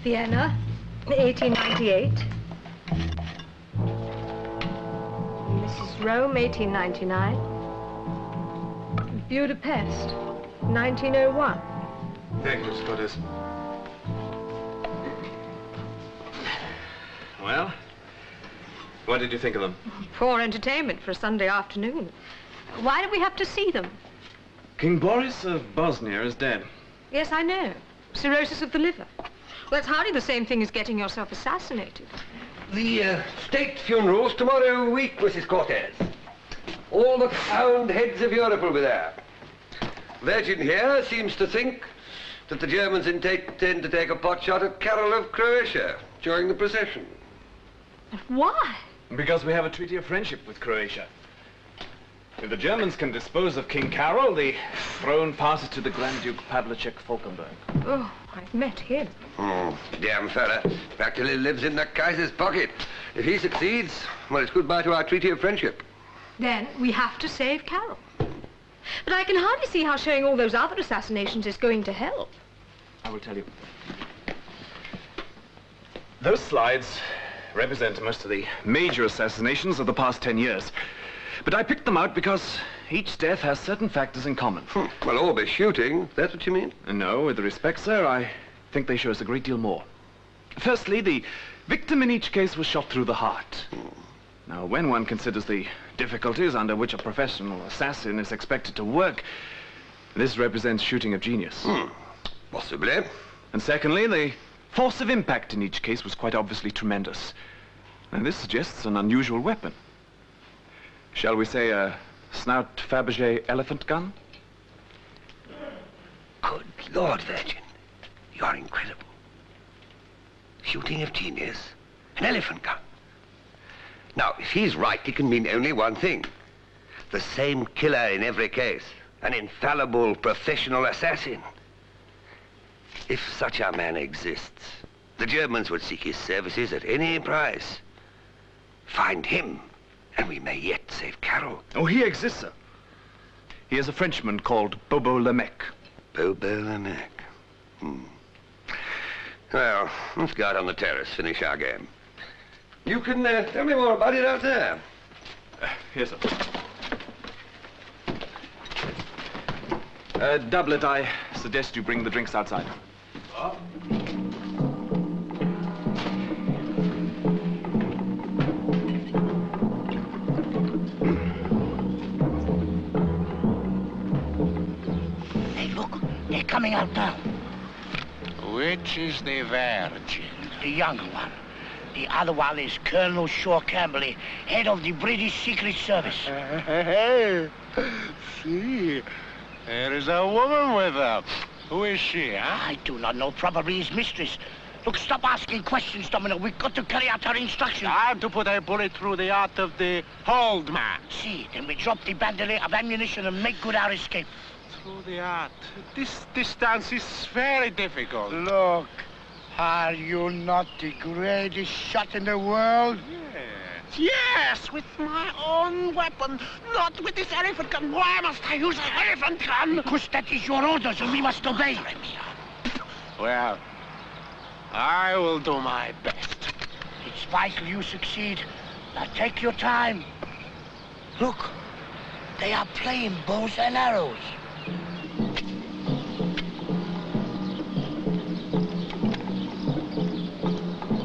Vienna, 1898. Mrs. Rome, 1899. Budapest, 1901. Thank you, Mr. Cortez. Well, what did you think of them? Poor entertainment for a Sunday afternoon. Why did we have to see them? King Boris of Bosnia is dead. Yes, I know. Cirrhosis of the liver. Well, it's hardly the same thing as getting yourself assassinated. The state funeral's tomorrow week, Mrs. Cortez. All the crowned heads of Europe will be there. Virgin here seems to think that the Germans intend to take a pot shot at Karol of Croatia during the procession. But why? Because we have a treaty of friendship with Croatia. If the Germans can dispose of King Karol, the throne passes to the Grand Duke Pavlicek Falkenberg. Oh, I've met him. Oh, damn fella. Practically lives in the Kaiser's pocket. If he succeeds, well, it's goodbye to our treaty of friendship. Then we have to save Karol. But I can hardly see how showing all those other assassinations is going to help. I will tell you. Those slides represent most of the major assassinations of the past 10 years. But I picked them out because each death has certain factors in common. Well, all be shooting, that's what you mean? No, with respect, sir, I think they show us a great deal more. Firstly, the victim in each case was shot through the heart. Now, when one considers the difficulties under which a professional assassin is expected to work, this represents shooting of genius. Possibly. And secondly, the force of impact in each case was quite obviously tremendous. And this suggests an unusual weapon. Shall we say a Snout Fabergé elephant gun? Good Lord, Virgin. You're incredible. Shooting of genius, an elephant gun. Now, if he's right, it can mean only one thing. The same killer in every case. An infallible professional assassin. If such a man exists, the Germans would seek his services at any price. Find him, and we may yet save Karol. Oh, he exists, sir. He is a Frenchman called Bobo Lemec. Bobo Lemec. Well, let's go out on the terrace, finish our game. You can tell me more about it out there. Here, sir. Doublett, I suggest you bring the drinks outside. Hey, look, they're coming out now. Which is the Virgin? The younger one. The other one is Colonel Shaw-Camberley, head of the British Secret Service. Hey, see, there is a woman with her. Who is she, huh? I do not know, probably his mistress. Look, stop asking questions, Domino. We've got to carry out our instructions. I'm to put a bullet through the heart of the hold man. See, then we drop the bandolier of ammunition and make good our escape. Through the heart. This distance is very difficult. Look, are you not the greatest shot in the world? Yes, with my own weapon, not with this elephant gun. Why must I use an elephant gun? Because that is your orders and we must obey. Well, I will do my best. It's vital you succeed. Now take your time. Look, they are playing bows and arrows.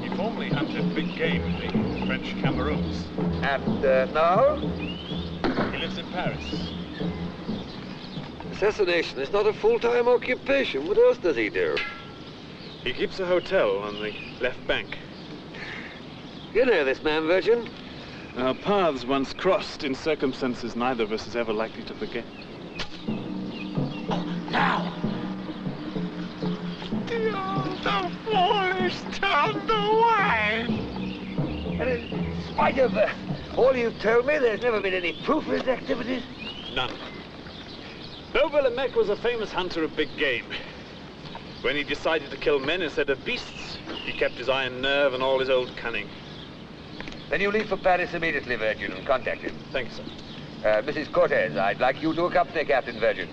He formerly hunted big game in the French Cameroons. And now? He lives in Paris. Assassination is not a full-time occupation. What else does he do? He keeps a hotel on the left bank. You know this man, Virgin? Our paths once crossed in circumstances neither of us is ever likely to forget. Oh, now! The fool is turned away. And in spite of all you've told me, there's never been any proof of his activities? None. Bobo Lemec was a famous hunter of big game. When he decided to kill men instead of beasts, he kept his iron nerve and all his old cunning. Then you leave for Paris immediately, Virgin, and contact him. Thank you, sir. Mrs. Cortez, I'd like you to accompany Captain Virgin.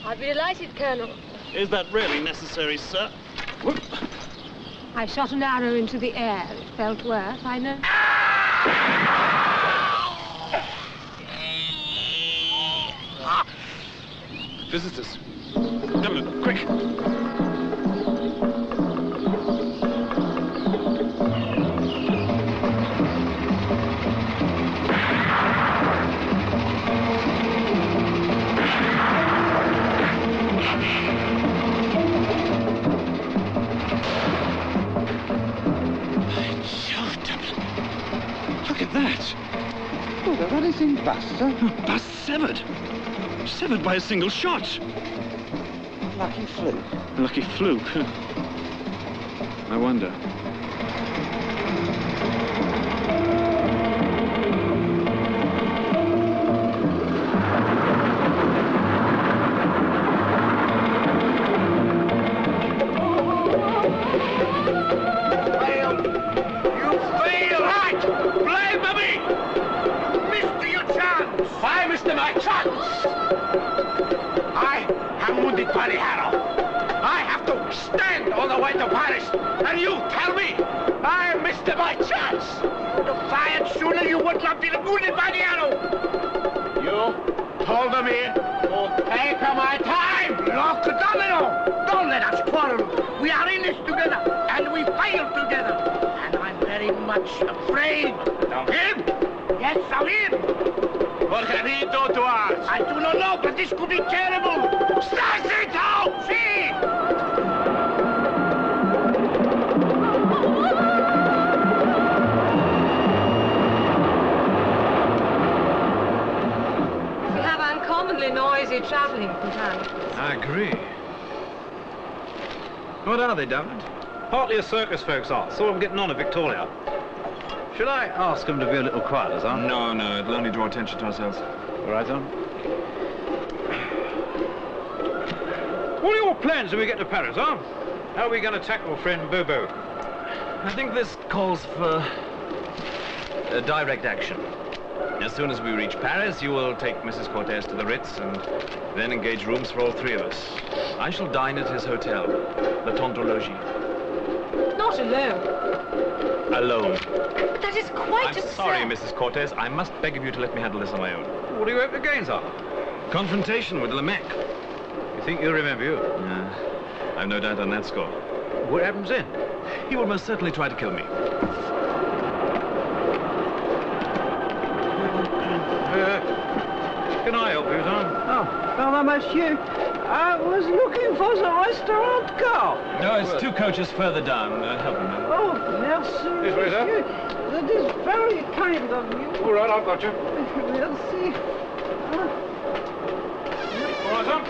I'd be delighted, Colonel. Is that really necessary, sir? I shot an arrow into the air. It felt worse, I know. Visitors. Doublett, quick. Look at that. Oh, the very thing bust, huh? Bust severed. Severed by a single shot. Lucky fluke. Lucky fluke. I wonder. Bloody Harrow! I have to stand all the way to Paris, and you tell me I missed my chance! You'd have fired sooner, you would not be wounded by the arrow! You told me to take my time! Look, Domino! Don't let us quarrel! We are in this together, and we failed together! And I'm very much afraid of him! Yes, of him! What can he do to us? I do not know, but this could be terrible! Slice it out! See! We have uncommonly noisy travelling companions. I agree. What are they, Doublett? Partly a circus folks are. Saw them getting on at Victoria. Should I ask them to be a little quieter, son? No, it'll only draw attention to ourselves. All right, son. What are your plans when we get to Paris, huh? How are we going to tackle friend Bobo? I think this calls for a direct action. As soon as we reach Paris, you will take Mrs. Cortez to the Ritz and then engage rooms for all three of us. I shall dine at his hotel, the Tonto Logis. Not alone. Alone. That is quite I'm sorry, Mrs. Cortez. I must beg of you to let me handle this on my own. What do you hope to gain, sir? Confrontation with Lamech. You think he'll remember you? I've no doubt on that score. What happens then? He will most certainly try to kill me. Can I help you, son? Oh, pardon, monsieur. I was looking for the restaurant car. No, it's two coaches further down. Help him now. Oh, merci, This way, sir. monsieur. That is very kind of you. All right, I've got you. Merci. All right, son.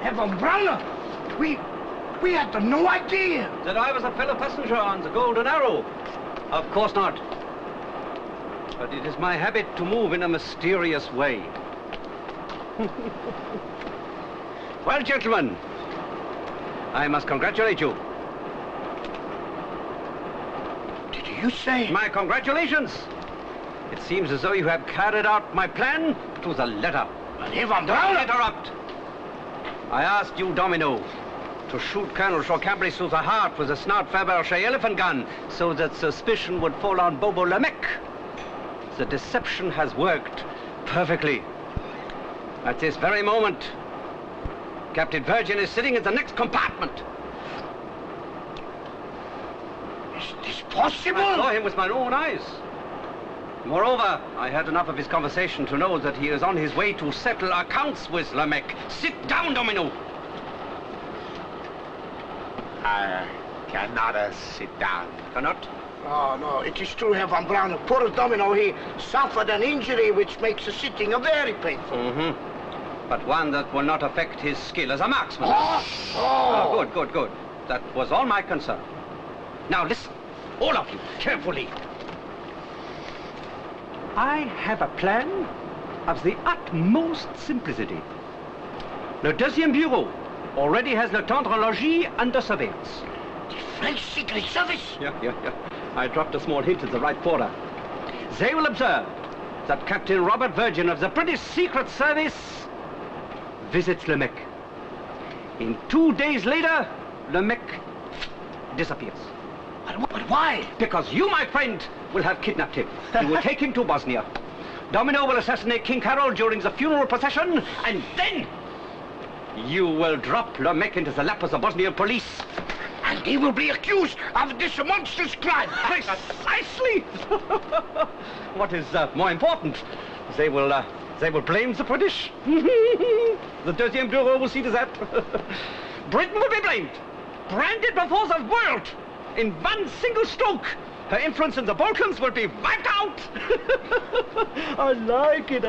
Herr Von Brauner, we had no idea. That I was a fellow passenger on the Golden Arrow? Of course not. But it is my habit to move in a mysterious way. Well, gentlemen, I must congratulate you. Did you say? My congratulations. It seems as though you have carried out my plan to the letter. But Herr Von Don't Brauner... interrupt. I asked you, Domino, to shoot Colonel Shaw-Camberley through the heart with a Snout Fabergé elephant gun so that suspicion would fall on Bobo Lamech. The deception has worked perfectly. At this very moment, Captain Virgin is sitting in the next compartment. Is this possible? I saw him with my own eyes. Moreover, I had enough of his conversation to know that he is on his way to settle accounts with Lamech. Sit down, Domino. I cannot sit down. Cannot? Oh, no, it is true, Herr Von Brauner. Poor Domino, he suffered an injury which makes the sitting very painful. Mm-hmm. But one that will not affect his skill as a marksman. Oh. Good. That was all my concern. Now listen, all of you, carefully. I have a plan of the utmost simplicity. Le deuxième bureau already has Le Tendre Logis under surveillance. The French Secret Service? Yeah. I dropped a small hint in the right quarter. They will observe that Captain Robert Virgin of the British Secret Service visits Le Mec. In 2 days later, Le Mec disappears. But why? Because you, my friend, will have kidnapped him. You will take him to Bosnia. Domino will assassinate King Karol during the funeral procession, and then you will drop Le Mec into the lap of the Bosnian police. And he will be accused of this monstrous crime. Precisely! What is more important, they will blame the British. The Deuxième Bureau will see to that. Britain will be blamed, branded before the world. In one single stroke, her influence in the Balkans will be wiped out. I like it.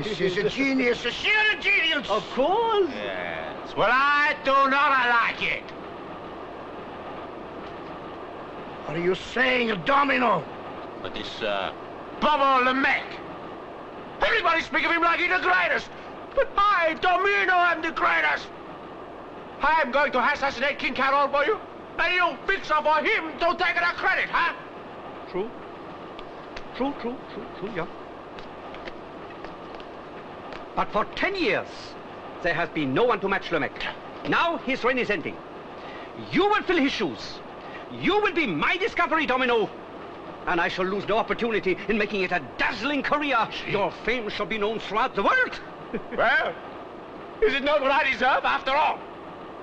This is a genius, a sheer genius. Of course. Yes. Well, I do not like it. What are you saying, Domino? But this, Bobo Le Mec. Everybody speak of him like he's the greatest. But I, Domino, am the greatest. I'm going to assassinate King Karol for you. And you fix up for him to take the credit, huh? True, yeah. But for 10 years, there has been no one to match Le Mec. Now his reign is ending. You will fill his shoes. You will be my discovery, Domino. And I shall lose no opportunity in making it a dazzling career. Your fame shall be known throughout the world. Well, is it not what I deserve, after all?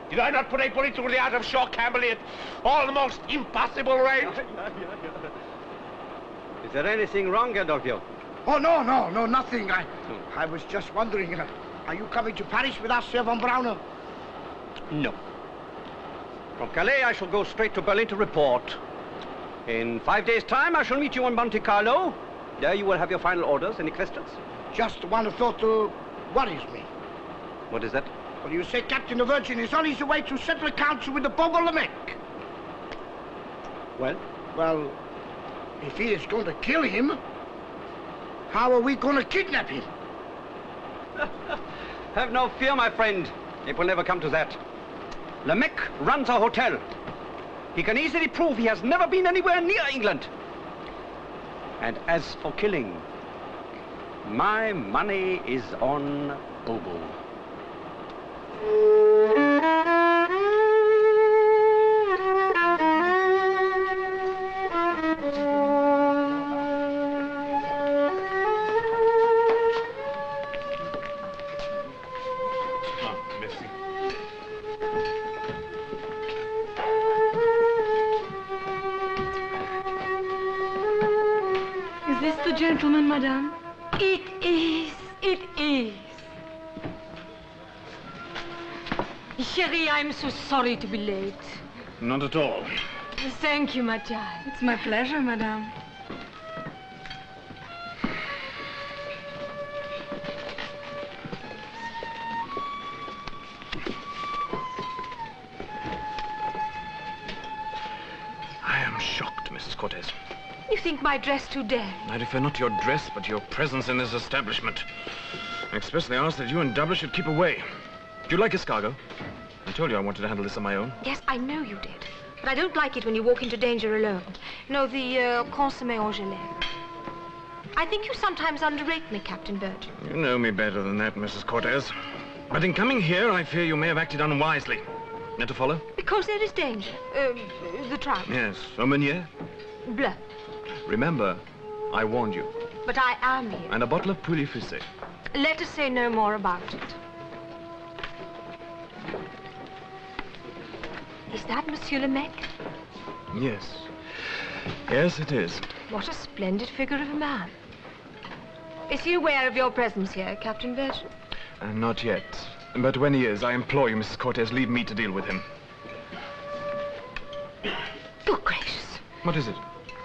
Did I not put a bullet through the heart of Shaw-Camberley at almost impossible range? Is there anything wrong, Adolfo? Oh, no, nothing. I was just wondering, are you coming to Paris with us, Sir Von Brauner? No. From Calais, I shall go straight to Berlin to report. In 5 days' time, I shall meet you in Monte Carlo. There you will have your final orders. Any questions? Just one thought worries me. What is that? Well, you say Captain the Virgin is on his way to settle accounts with the Bobo Le Mec. Well? Well, if he is going to kill him, how are we going to kidnap him? Have no fear, my friend. It will never come to that. Le Mec runs a hotel. He can easily prove he has never been anywhere near England. And as for killing, my money is on Bobo. Is this the gentleman, madame? It is. Chérie, I'm so sorry to be late. Not at all. Thank you, my child. It's my pleasure, madame. I am shocked, Mrs. Cortez. You think my dress too daring? I refer not to your dress, but to your presence in this establishment. I expressly ask that you and Doublett should keep away. Do you like escargot? I told you I wanted to handle this on my own. Yes, I know you did. But I don't like it when you walk into danger alone. No, the consommé en gelée. I think you sometimes underrate me, Captain Virgin. You know me better than that, Mrs. Cortez. But in coming here, I fear you may have acted unwisely. Not to follow? Because there is danger. The trout. Yes. Aumônier? Blood. Remember, I warned you. But I am here. And a bottle of poulet frisé. Let us say no more about it. Is that Monsieur Le Mec? Yes. Yes, it is. What a splendid figure of a man. Is he aware of your presence here, Captain Virgin? Not yet. But when he is, I implore you, Mrs. Cortez, leave me to deal with him. Good gracious. What is it?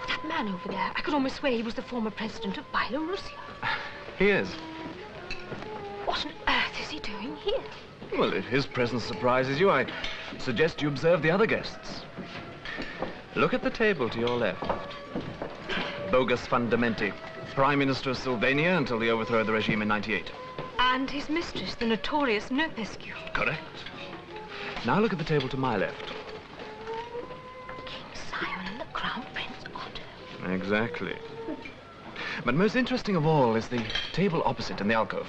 That man over there, I could almost swear he was the former president of Bielorussia. He is. What on earth is he doing here? Well, if his presence surprises you, I suggest you observe the other guests. Look at the table to your left. Bogus Fundamenti, Prime Minister of Sylvania until the overthrow of the regime in '98. And his mistress, the notorious Nopescu. Correct. Now look at the table to my left. King Simon and the Crown Prince Otto. Exactly. But most interesting of all is the table opposite in the alcove.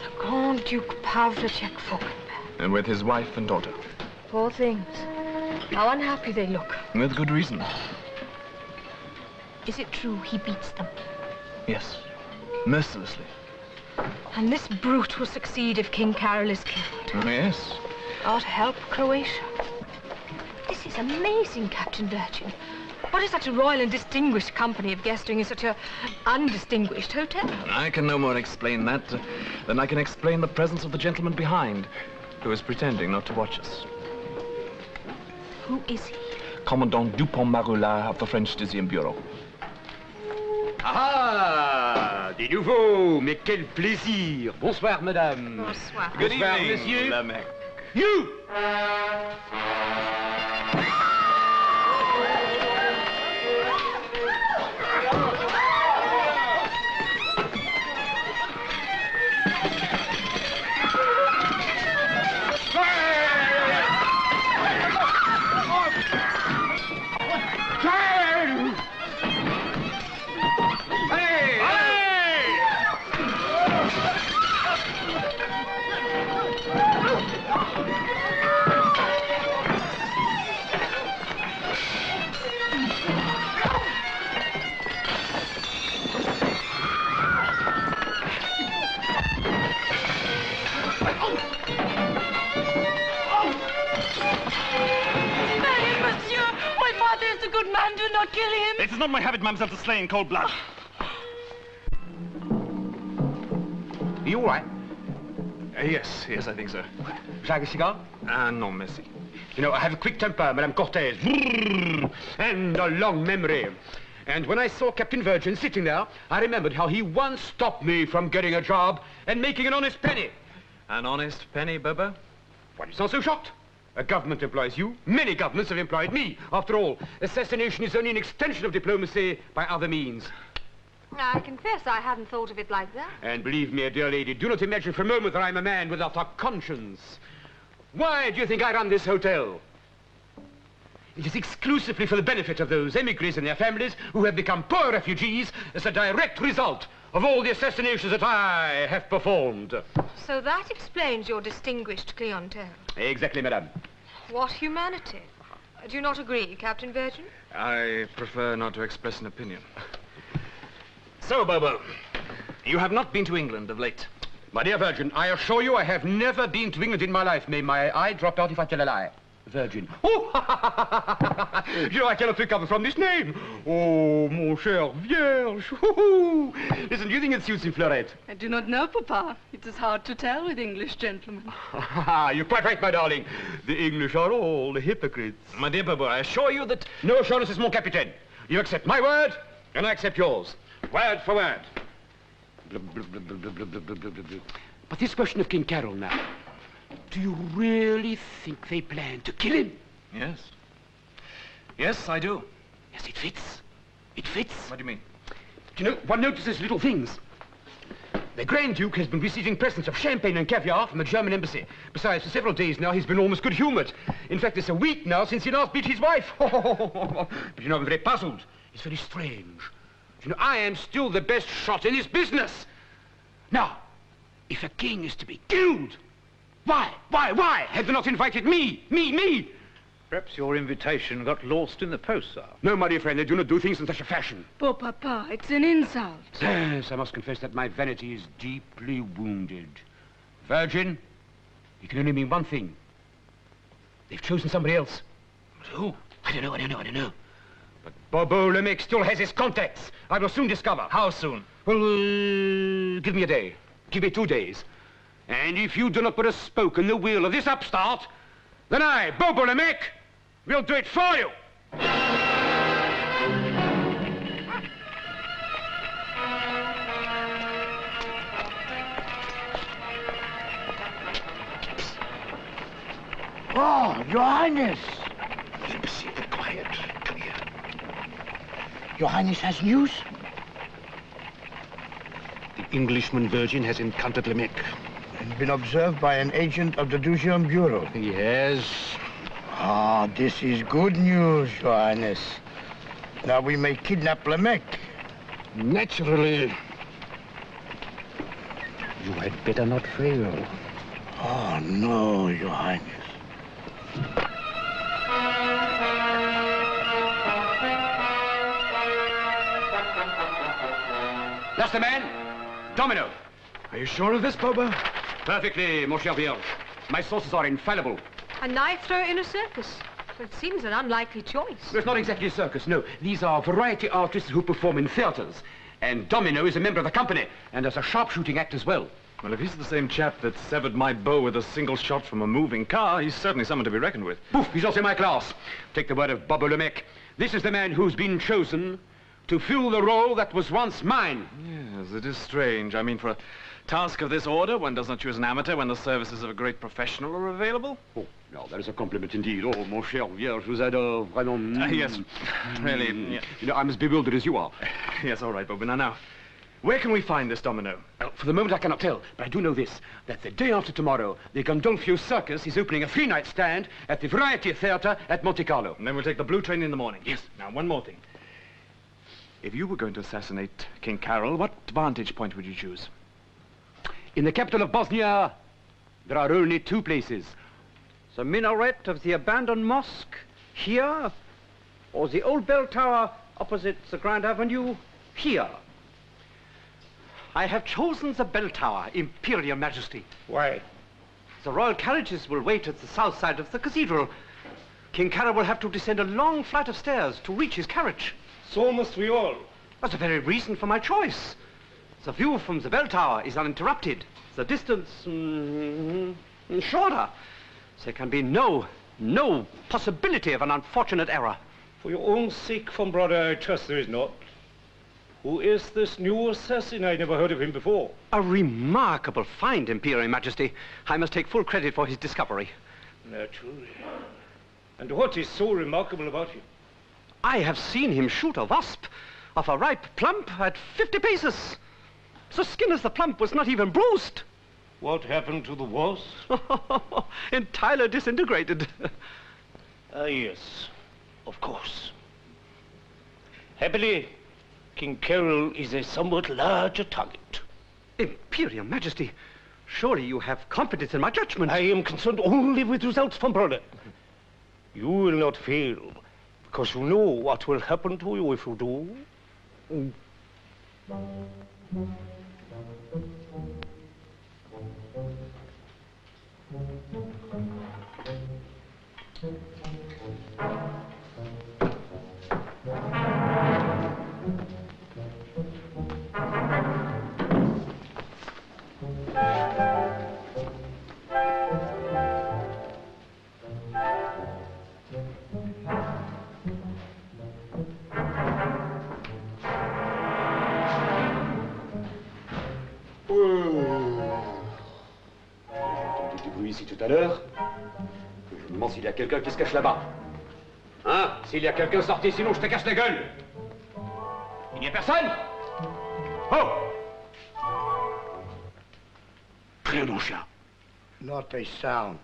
The Grand Duke Pavlicek Falkenberg. And with his wife and daughter. Poor things. How unhappy they look. With good reason. Is it true he beats them? Yes. Mercilessly. And this brute will succeed if King Carol is killed. Oh, yes. God help Croatia. This is amazing, Captain Virgin. What is such a royal and distinguished company of guests doing in such a undistinguished hotel? I can no more explain that than I can explain the presence of the gentleman behind, who is pretending not to watch us. Who is he? Commandant Dupont-Marulin of the French Deuxième Bureau. Ah, des nouveaux, mais quel plaisir. Bonsoir, madame. Bonsoir. Good Bonsoir, evening, monsieur. Lamech. You! Good man, do not kill him. It is not my habit, mademoiselle, to slay in cold blood. Are you all right? Yes, I think so. Would you like a cigar? No, merci. You know, I have a quick temper, Madame Cortez. And a long memory. And when I saw Captain Virgin sitting there, I remembered how he once stopped me from getting a job and making an honest penny. An honest penny, Bobo? Why do you sound so shocked? A government employs you. Many governments have employed me. After all, assassination is only an extension of diplomacy by other means. I confess I hadn't thought of it like that. And believe me, dear lady, do not imagine for a moment that I'm a man without a conscience. Why do you think I run this hotel? It is exclusively for the benefit of those emigres and their families who have become poor refugees as a direct result of all the assassinations that I have performed. So that explains your distinguished clientele. Exactly, madame. What humanity. Do you not agree, Captain Virgin? I prefer not to express an opinion. So, Bobo, you have not been to England of late. My dear Virgin, I assure you I have never been to England in my life. May my eye drop out if I tell a lie. Virgin. Oh, you know, I cannot recover from this name. Oh, mon cher vierge. Listen, do you think it suits you, Fleurette? I do not know, Papa. It is hard to tell with English gentlemen. You're quite right, my darling. The English are all hypocrites. My dear Bobo, I assure you that... No assurances, mon capitaine. You accept my word, and I accept yours. Word for word. But this question of King Carol now. Do you really think they plan to kill him? Yes. Yes, I do. Yes, it fits. It fits. What do you mean? Do you know, one notices little things. The Grand Duke has been receiving presents of champagne and caviar from the German embassy. Besides, for several days now, he's been almost good-humored. In fact, it's a week now since he last beat his wife. But you know, I'm very puzzled. It's very strange. You know, I am still the best shot in this business. Now, if a king is to be killed, why have they not invited me? Me? Perhaps your invitation got lost in the post, sir. No, my dear friend, they do not do things in such a fashion. Poor Papa, it's an insult. Yes, I must confess that my vanity is deeply wounded. Virgin, it can only mean one thing. They've chosen somebody else. But who? I don't know. But Bobo Lemec still has his contacts. I will soon discover. How soon? Well, give me a day. Give me 2 days. And if you do not put a spoke in the wheel of this upstart, then I, Bobo Lemec, will do it for you. Oh, Your Highness. Keep quiet. Come here. Your Highness has news? The Englishman Virgin has encountered Lemec. And been observed by an agent of the Deuxième Bureau. Yes. Ah, this is good news, Your Highness. Now we may kidnap Lemec. Naturally. You had better not fail. Oh, no, Your Highness. That's the man. Domino. Are you sure of this, Bobo? Perfectly, mon cher Vierge. My sources are infallible. A knife thrower in a circus. It seems an unlikely choice. It's not exactly a circus, no. These are variety artists who perform in theaters. And Domino is a member of the company, and has a sharpshooting act as well. Well, if he's the same chap that severed my bow with a single shot from a moving car, he's certainly someone to be reckoned with. Poof, he's also in my class. Take the word of Bobo Lemec. This is the man who's been chosen to fill the role that was once mine. Yes, it is strange. I mean, for a task of this order, one does not choose an amateur when the services of a great professional are available. Oh, now, that is a compliment indeed. Oh, mon cher Vierge, vous adore, vraiment. Yes, really. Yeah. You know, I'm as bewildered as you are. Yes, all right, Bobo. Now, where can we find this Domino? Well, for the moment, I cannot tell, but I do know this, that the day after tomorrow, the Gandolfo Circus is opening a three-night stand at the Variety Theatre at Monte Carlo. And then we'll take the blue train in the morning. Yes. Now, one more thing. If you were going to assassinate King Karol, what vantage point would you choose? In the capital of Bosnia, there are only two places. The minaret of the abandoned mosque here, or the old bell tower opposite the Grand Avenue here. I have chosen the bell tower, Imperial Majesty. Why? The royal carriages will wait at the south side of the cathedral. King Karol will have to descend a long flight of stairs to reach his carriage. So must we all. That's the very reason for my choice. The view from the bell tower is uninterrupted. The distance, shorter. There can be no possibility of an unfortunate error. For your own sake, Von Brauner, I trust there is not. Who is this new assassin? I never heard of him before. A remarkable find, Imperial Majesty. I must take full credit for his discovery. Naturally. And what is so remarkable about him? I have seen him shoot a wasp off a ripe plump at 50 paces. The skin of the plump was not even bruised. What happened to the wasp? Entirely disintegrated. Yes, of course. Happily, King Karol is a somewhat larger target. Imperial Majesty, surely you have confidence in my judgment. I am concerned only with results, Von Brauner. You will not fail, because you know what will happen to you if you do. Ici tout à l'heure. Je me demande s'il y a quelqu'un qui se cache là-bas. Hein? S'il y a quelqu'un, sortez, sinon je te casse la gueule. Il n'y a personne? Oh! Rien dans le chien. Not a sound.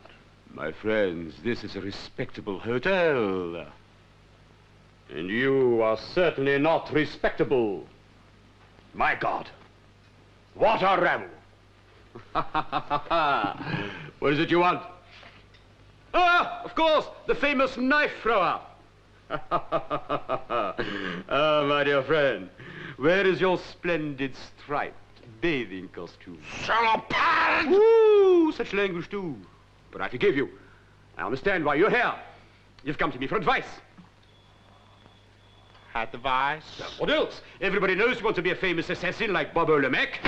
My friends, this is a respectable hotel. And you are certainly not respectable. My God. What a rabble. What is it you want? Ah, of course, the famous knife thrower. Ah, my dear friend, where is your splendid striped bathing costume? Salopard! Ooh, such language too. But I forgive you. I understand why you're here. You've come to me for advice. Advice? What else? Everybody knows you want to be a famous assassin like Bobo Lemec.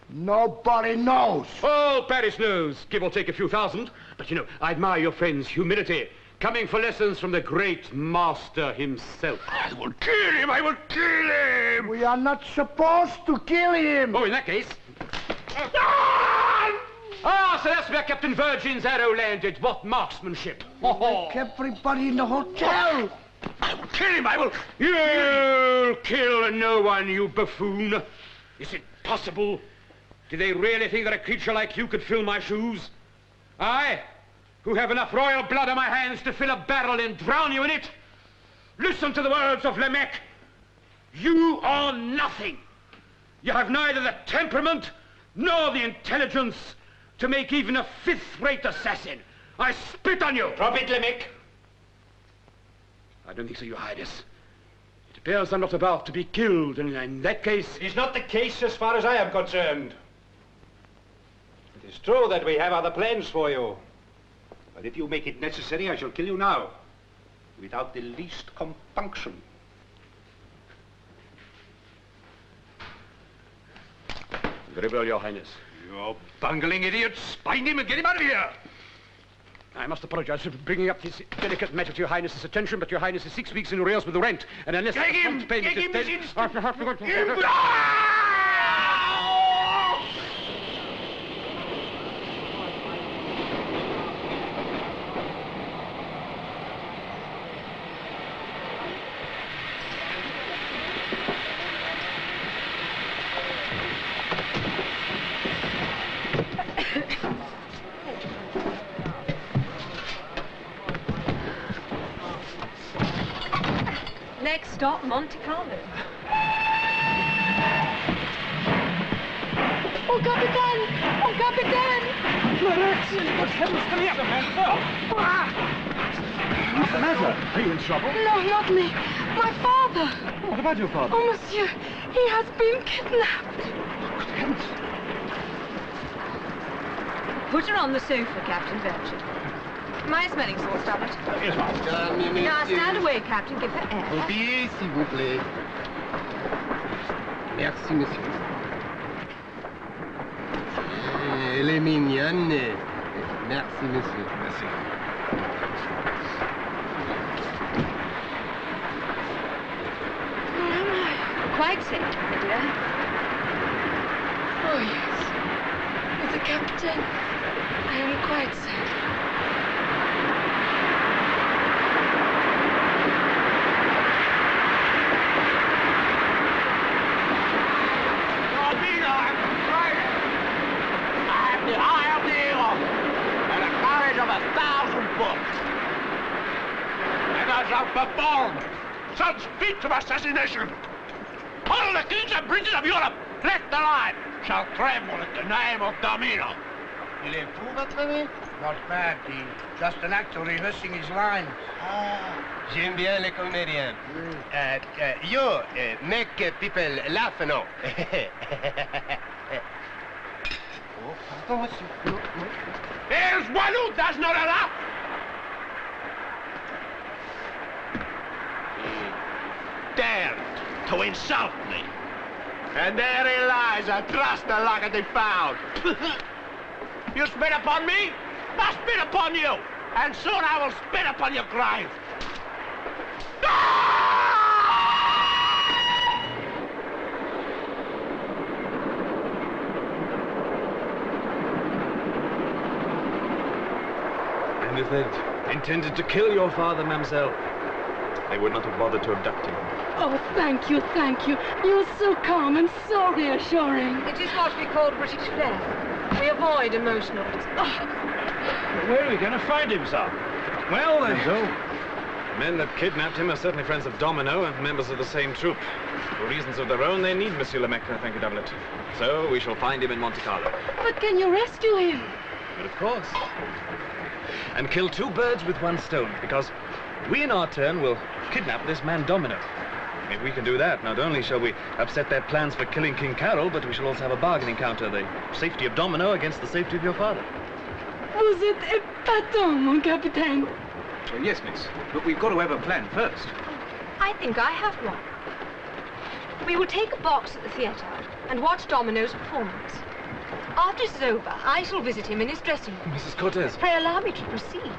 Nobody knows. All Paris knows, give or take a few thousand. But, you know, I admire your friend's humility, coming for lessons from the great master himself. I will kill him! I will kill him! We are not supposed to kill him. Oh, in that case... Ah, so that's where Captain Virgin's arrow landed. What marksmanship. Wake everybody in the hotel. I will kill him! I will... You'll kill no one, you buffoon. Is it possible Do they really think that a creature like you could fill my shoes? I, who have enough royal blood on my hands to fill a barrel and drown you in it? Listen to the words of Lemec. You are nothing. You have neither the temperament nor the intelligence to make even a fifth-rate assassin. I spit on you. Drop it, Lemec. I don't think so, Your Highness. It appears I'm not about to be killed, and in that case... It is not the case as far as I am concerned. It is true that we have other plans for you. But if you make it necessary, I shall kill you now. Without the least compunction. Very well, Your Highness. You bungling idiots! Bind him and get him out of here! I must apologize for bringing up this delicate matter to Your Highness's attention, but Your Highness is 6 weeks in arrears with the rent, and unless... Take him! Take him this instant! Next stop, Monte Carlo. Oh, Capitan! Oh, Capitan! What heavens can the other man for? What's the matter? Are you in trouble? No, not me. My father. What about your father? Oh, monsieur, he has been kidnapped. Put her on the sofa, Captain Virgin. My smelling salts, Doublett. Yes, ma'am. Now stand away, Captain. Give her air. Obéissez, s'il vous plaît. Merci, monsieur. Elle est mignonne. Merci, monsieur. Merci. Where am I? Quite safe, my dear. Oh, yes. With the Captain, I am quite safe. Performed such feats of assassination. All the kings and princes of Europe left alive shall tremble at the name of Domino. Il est fou, votre ami? Not bad, Dean. Just an actor rehearsing his lines. J'aime bien les comédiens. You make people laugh, no? Oh, pardon, monsieur. There's one who does not laugh. Dared to insult me. And there he lies, a trust like a found. You spit upon me? I spit upon you. And soon I will spit upon your grave. And if they'd intended to kill your father, mademoiselle, they would not have bothered to abduct him. Oh, thank you, thank you. You're so calm and so reassuring. It is what we call British flair. We avoid emotional. Where are we going to find him, sir? Well, the men that kidnapped him are certainly friends of Domino and members of the same troop. For reasons of their own, they need Monsieur Lemec, thank you, Doublett. So we shall find him in Monte Carlo. But can you rescue him? But of course. And kill two birds with one stone, because we in our turn will kidnap this man Domino. If we can do that, not only shall we upset their plans for killing King Carol, but we shall also have a bargaining counter, the safety of Domino against the safety of your father. Vous êtes épatant, mon capitaine. Well, yes, miss. But we've got to have a plan first. I think I have one. We will take a box at the theatre and watch Domino's performance. After it is over, I shall visit him in his dressing room. Mrs. Cortez. Pray allow me to proceed.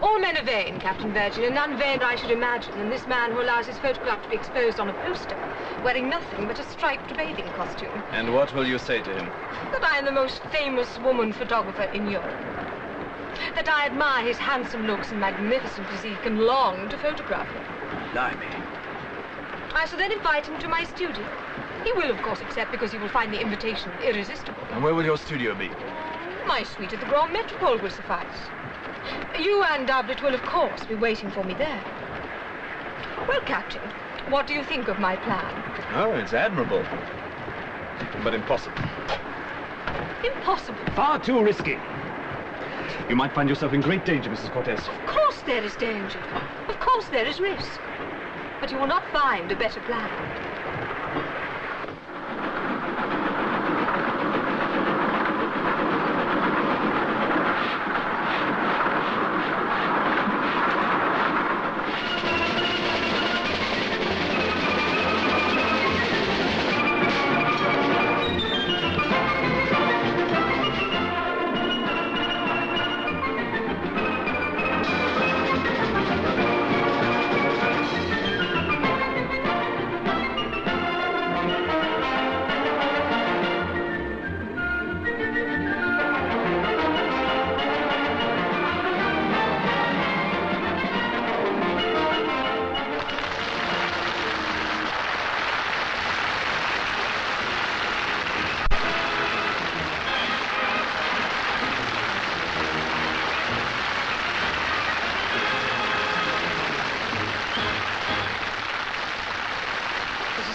All men are vain, Captain Virgin, and none vainer, I should imagine, than this man who allows his photograph to be exposed on a poster, wearing nothing but a striped bathing costume. And what will you say to him? That I am the most famous woman photographer in Europe. That I admire his handsome looks and magnificent physique and long to photograph him. Blimey. I shall then invite him to my studio, He will, of course, accept because he will find the invitation irresistible. And where will your studio be? My suite at the Grand Metropole will suffice. You and Doublett will, of course, be waiting for me there. Well, Captain, what do you think of my plan? Oh, it's admirable. But impossible. Impossible. Far too risky. You might find yourself in great danger, Mrs. Cortez. Of course there is danger. Of course there is risk. But you will not find a better plan.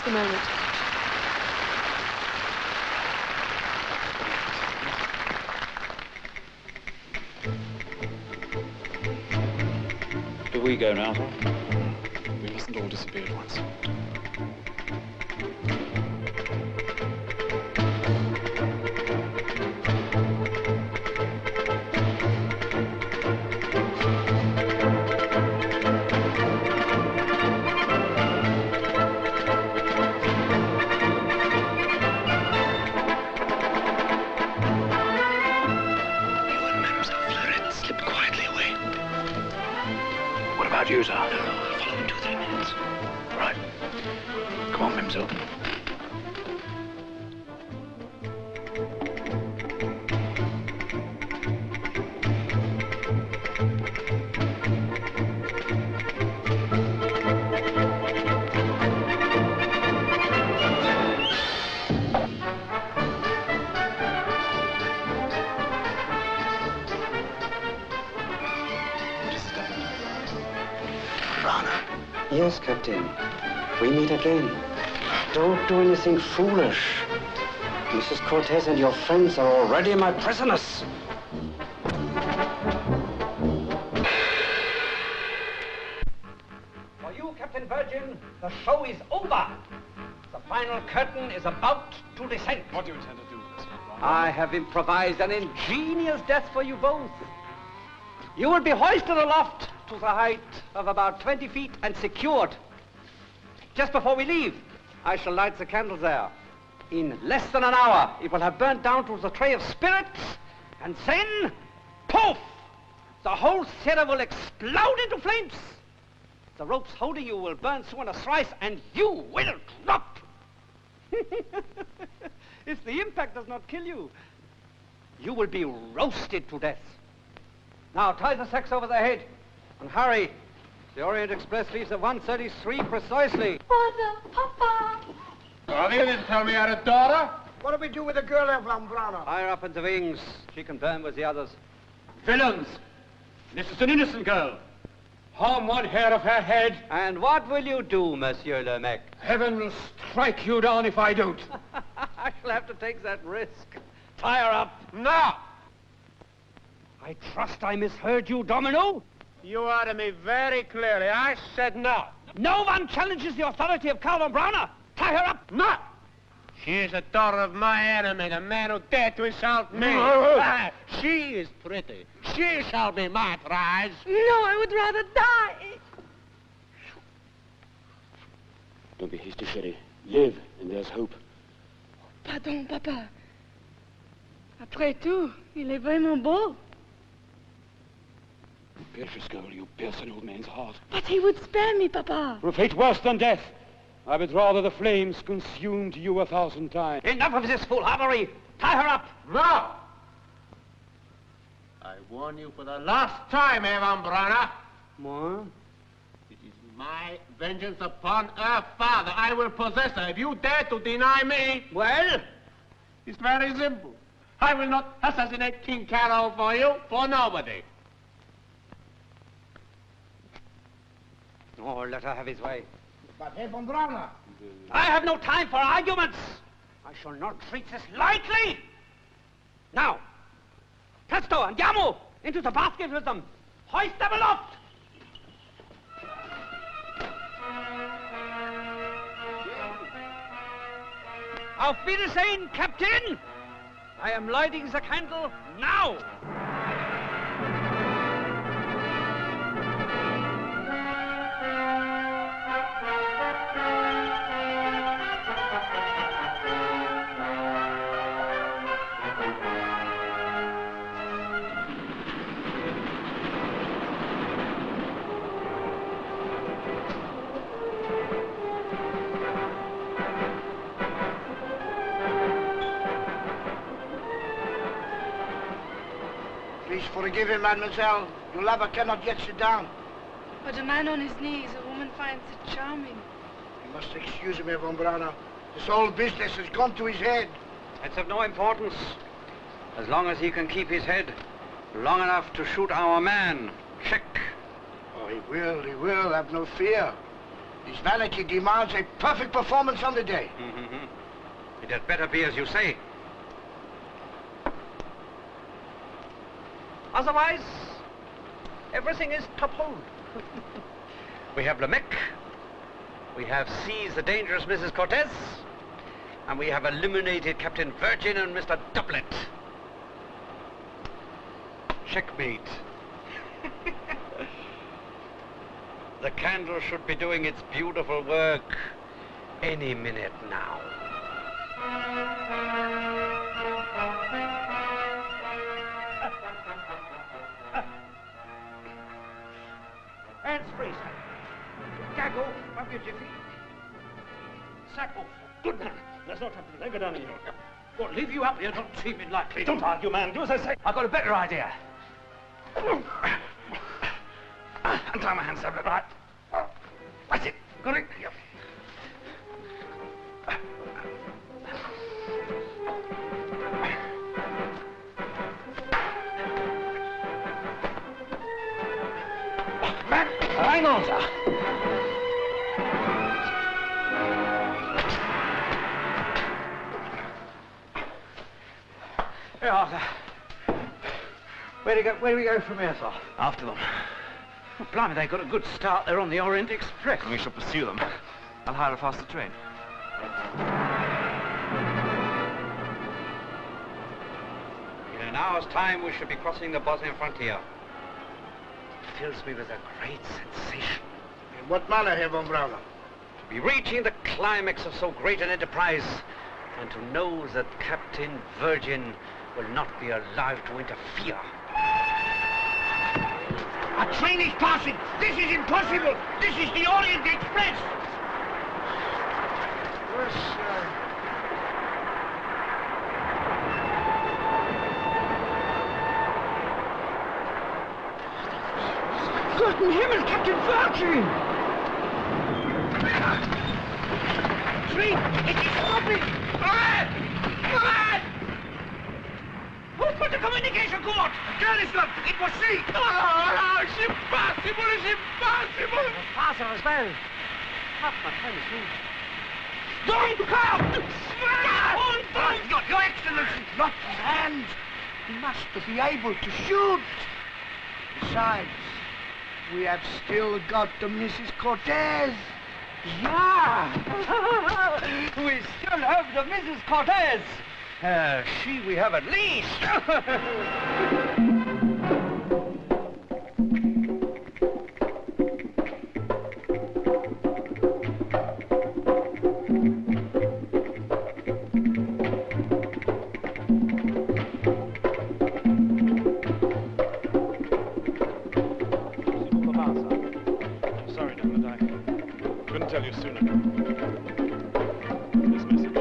The moment. Do we go now? We mustn't all disappear at once. You, sir? No, I'll follow in 2-3 minutes. Right. Come on, Mimsel. Yes, Captain. We meet again. Don't do anything foolish. Mrs. Cortez and your friends are already my prisoners. For you, Captain Virgin, the show is over. The final curtain is about to descend. What do you intend to do with this, Von Brauner? I have improvised an ingenious death for you both. You will be hoisted aloft to the height of about 20 feet and secured. Just before we leave, I shall light the candles there. In less than an hour, it will have burnt down to the tray of spirits, and then, poof! The whole theater will explode into flames. The ropes holding you will burn through in a slice, and you will drop. If the impact does not kill you, you will be roasted to death. Now, tie the sacks over their head. And hurry. The Orient Express leaves at 1:33 precisely. Father, Papa. Oh, you didn't tell me I had a daughter. What do we do with the girl, Von Brauner? Higher up in the wings. She can burn with the others. Villains! This is an innocent girl. Harm one hair of her head. And what will you do, Monsieur le Mec? Heaven will strike you down if I don't. I shall have to take that risk. Tie her up. No! I trust I misheard you, Domino. You heard me very clearly. I said no. No one challenges the authority of Karl Von Brauner. Tie her up. No! She is the daughter of my enemy, the man who dared to insult me. She is pretty. She shall be my prize. No, I would rather die. Don't be hasty, Sherry. Live, and there's hope. Pardon, Papa. Après tout, il est vraiment beau. Precious girl, you pierce an old man's heart. But he would spare me, Papa. For a fate worse than death. I would rather the flames consumed you 1,000 times. Enough of this foolhardy. Tie her up. No! I warn you for the last time, Von Brauner. Moi? It is My vengeance upon her father. I will possess her if you dare to deny me. Well? It's very simple. I will not assassinate King Karl for you, for nobody. Oh, let her have his way. But Herr Von Brauner. I have no time for arguments. I shall not treat this lightly. Now, presto, andiamo! Into the basket with them. Hoist them aloft! Auf Wiedersehen, Captain! I am lighting the candle now! Please forgive him, mademoiselle. Your lover cannot yet sit down. But a man on his knees, a woman finds it charming. You must excuse him, Herr Von Brauner. This whole business has gone to his head. It's of no importance. As long as he can keep his head long enough to shoot our man. Check. Oh, he will, have no fear. His vanity demands a perfect performance on the day. It had better be as you say. Otherwise, everything is toppled. We have Lamech, we have seized the dangerous Mrs. Cortez, and we have eliminated Captain Virgin and Mr. Doublett. Checkmate. The candle should be doing its beautiful work any minute now. Hands free, sir. Gag off, up your jiffy. Sack off. Good man. Let's not have to linger down here. What, leave you up here not seeming likely? Don't argue, man. Do as I say. I've got a better idea. Untie my hands, Doublett. Right. That's it. Got it? Yep. Hang on, sir. Here, Arthur. Where do we go from here, sir? After them. Oh, blimey, they got a good start there on the Orient Express. We shall pursue them. I'll hire a faster train. In an hour's time, we should be crossing the Bosnian frontier. It fills me with a great sensation. In what manner, Herr Von Brauner? To be reaching the climax of so great an enterprise, and to know that Captain Virgin will not be alive to interfere. A train is passing! This is impossible! This is the Orient Express! Yes, sir. Gott im Himmel, Captain Virgin! Train! It is stopping! Who put the communication cord? Garrison! It was she! Oh, it's impossible! It's impossible! Father as well. Half my time is moved. Don't come! Your Excellency, not his hands. He must be able to shoot. Besides, we have still got the Mrs. Cortez. Yeah! We still have the Mrs. Cortez. She we have at least. Sorry, Doublett, I couldn't tell you sooner. This message.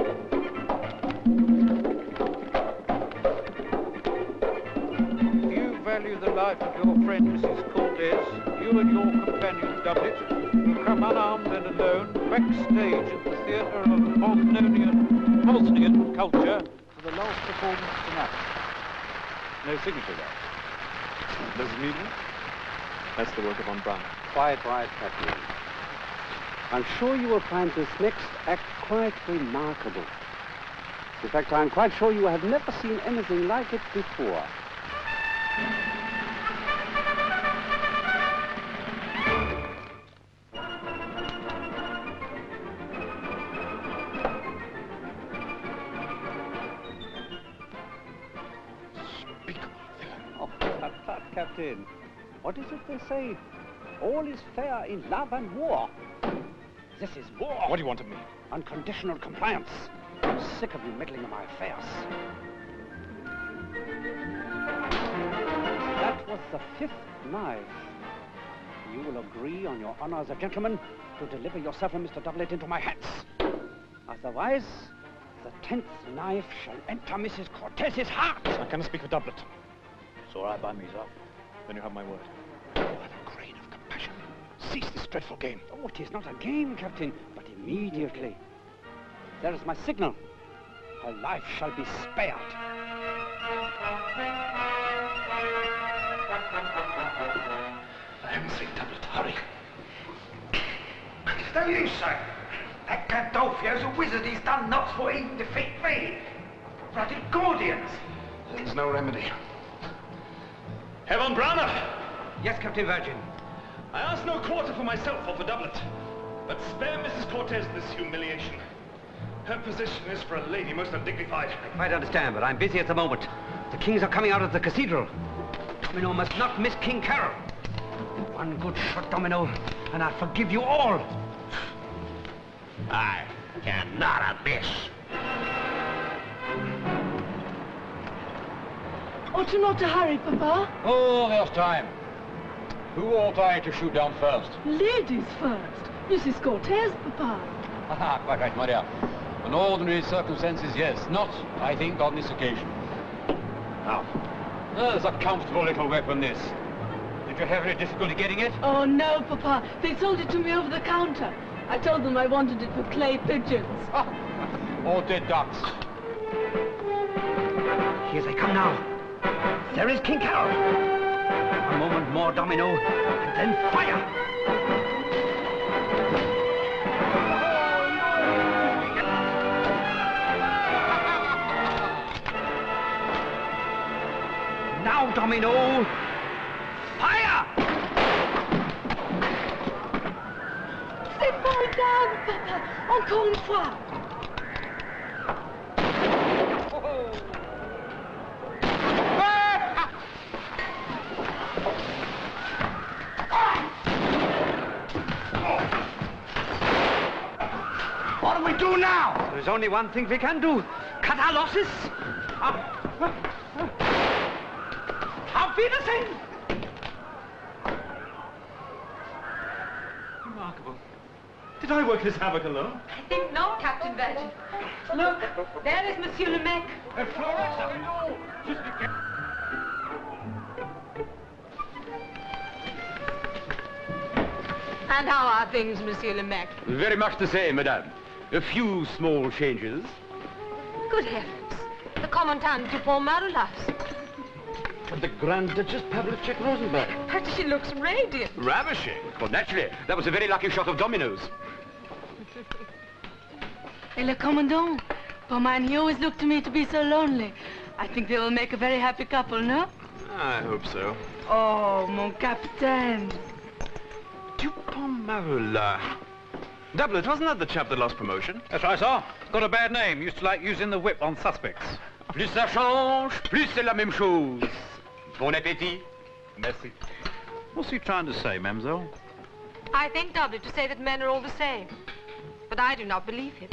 You value save the life of your friend, Mrs. Cortez, you and your companion, Doublett, will come unarmed and alone backstage at the Theatre of Bosnian Culture for the last performance tonight. No signature there. Does it need one? That's the work of Von Brauner. Quite right, Captain. I'm sure you will find this next act quite remarkable. In fact, I'm quite sure you have never seen anything like it before. Oh, tut, Captain. What is it they say? All is fair in love and war. This is war. What do you want of me? Unconditional compliance. I'm sick of you meddling in my affairs. That was the 5th knife. You will agree on your honor as a gentleman to deliver yourself and Mr. Doublett into my hands. Otherwise, the 10th knife shall enter Mrs. Cortez's heart. I cannot speak for Doublett. It's all right by me, sir. Then you have my word. Oh, have a grain of compassion. Cease this dreadful game. Oh, it is not a game, Captain, but immediately. There is my signal. Her life shall be spared. For heaven's sake, Doublett, hurry. It's no use, sir. That Gandolfio's a wizard. He's done nuts for even defeat me. Bloody Gordians. There's no remedy. Herr Von Brauner! Yes, Captain Virgin. I ask no quarter for myself or for Doublett, but spare Mrs. Cortez this humiliation. Her position is for a lady most undignified. I quite understand, but I'm busy at the moment. The kings are coming out of the cathedral. Domino must not miss King Karl. One good shot, Domino, and I'll forgive you all. I cannot miss. Ought you not to hurry, Papa? Oh, there's time. Who ought I to shoot down first? Ladies first. Mrs. Cortez, Papa. Haha, quite right, Maria. In ordinary circumstances, yes. Not, I think, on this occasion. Now, there's a comfortable little weapon, this. Did you have any difficulty getting it? Oh, no, Papa. They sold it to me over the counter. I told them I wanted it for clay pigeons. Or dead ducks. Here they come now. There is King Karl. A moment more, Domino, and then fire! Now, Domino, fire! C'est formidable, Papa. Encore une fois. What do we do now? There's only one thing we can do. Cut our losses. Auf Wiedersehen! Remarkable. Did I work this havoc alone? I think not, Captain Virgin. Look, there is Monsieur le Mec. And how are things, Monsieur le Mec? Very much the same, madame. A few small changes. Good heavens. The Commandant Dupont Marulas. And the Grand Duchess Pavlovchek Rosenberg. But she looks radiant. Ravishing. Well, naturally. That was a very lucky shot of dominoes. Et le Commandant? For mine, he always looked to me to be so lonely. I think they will make a very happy couple, no? I hope so. Oh, mon capitaine. Dupont Marula. Doublett, wasn't that the chap that lost promotion? That's right, sir. Got a bad name. Used to like using the whip on suspects. Plus ça change, plus c'est la même chose. Bon appétit. Merci. What's he trying to say, mademoiselle? I think, Doublett, to say that men are all the same. But I do not believe him.